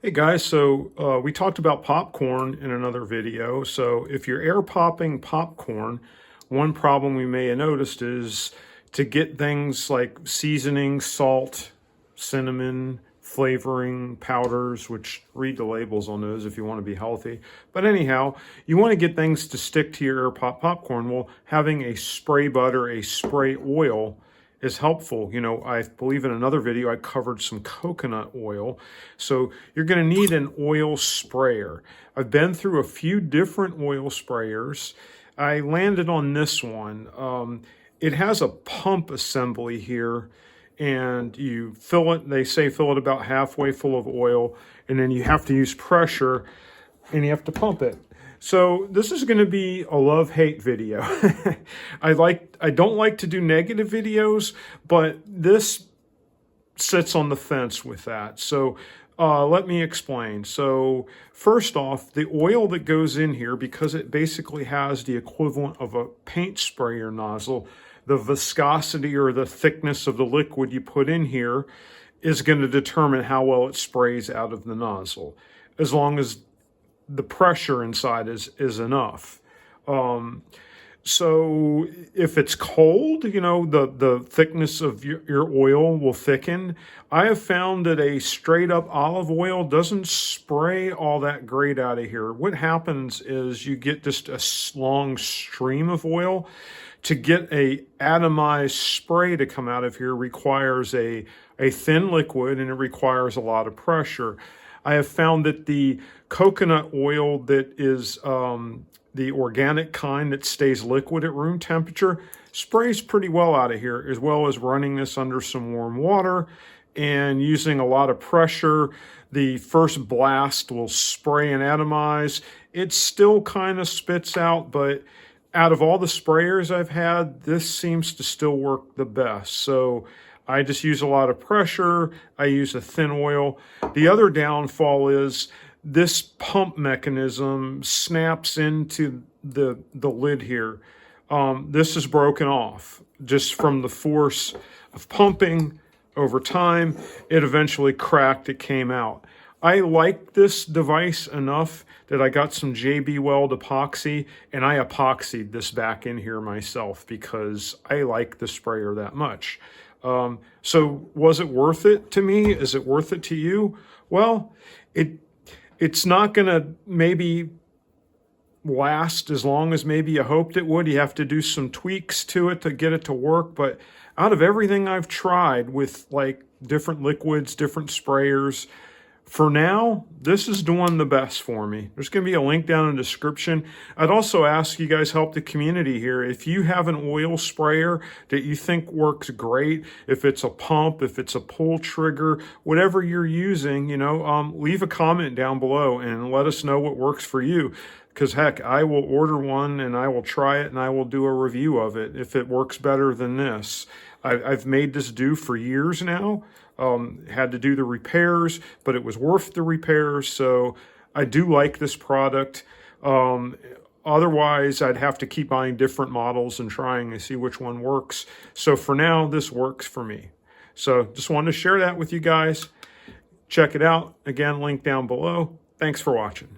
Hey guys, so we talked about popcorn in another video. So if you're air popping popcorn, one problem we may have noticed is to get things like seasoning, salt, cinnamon, flavoring, powders, which read the labels on those if you want to be healthy. But anyhow, you want to get things to stick to your air pop popcorn. Well, having a spray butter, a spray oil is helpful. You know, I believe in another video I covered some coconut oil. So you're going to need an oil sprayer. I've been through a few different oil sprayers. I landed on this one. It has a pump assembly here, and you fill it, they say fill it about halfway full of oil, and then you have to use pressure and you have to pump it. So this is going to be a love-hate video. I don't like to do negative videos, but this sits on the fence with that. So let me explain. So first off, the oil that goes in here, because it basically has the equivalent of a paint sprayer nozzle, the viscosity or the thickness of the liquid you put in here is going to determine how well it sprays out of the nozzle, as long as the pressure inside is enough. So if it's cold, you know, the thickness of your oil will thicken. I have found that a straight up olive oil doesn't spray all that great out of here. What happens is you get just a long stream of oil. To get a atomized spray to come out of here requires a thin liquid, and it requires a lot of pressure. I have found that the coconut oil that is the organic kind that stays liquid at room temperature sprays pretty well out of here, as well as running this under some warm water and using a lot of pressure. The first blast will spray and atomize. It still kind of spits out, but out of all the sprayers I've had, this seems to still work the best. So I just use a lot of pressure. I use a thin oil. The other downfall is this pump mechanism snaps into the lid here. This is broken off just from the force of pumping over time. It eventually cracked, it came out. I like this device enough that I got some JB Weld epoxy, and I epoxied this back in here myself because I like the sprayer that much. So was it worth it to me? Is it worth it to you? Well, it's not going to maybe last as long as maybe you hoped it would. You have to do some tweaks to it to get it to work. But out of everything I've tried with like different liquids, different sprayers, for now, this is doing the best for me. There's going to be a link down in the description. I'd also ask you guys help the community here. If you have an oil sprayer that you think works great, if it's a pump, if it's a pull trigger, whatever you're using, you know, leave a comment down below and let us know what works for you. Because heck, I will order one and I will try it and I will do a review of it if it works better than this. I've made this do for years now. Had to do the repairs, but it was worth the repairs. So I do like this product. Otherwise, I'd have to keep buying different models and trying to see which one works. So for now, this works for me. So just wanted to share that with you guys. Check it out. Again, link down below. Thanks for watching.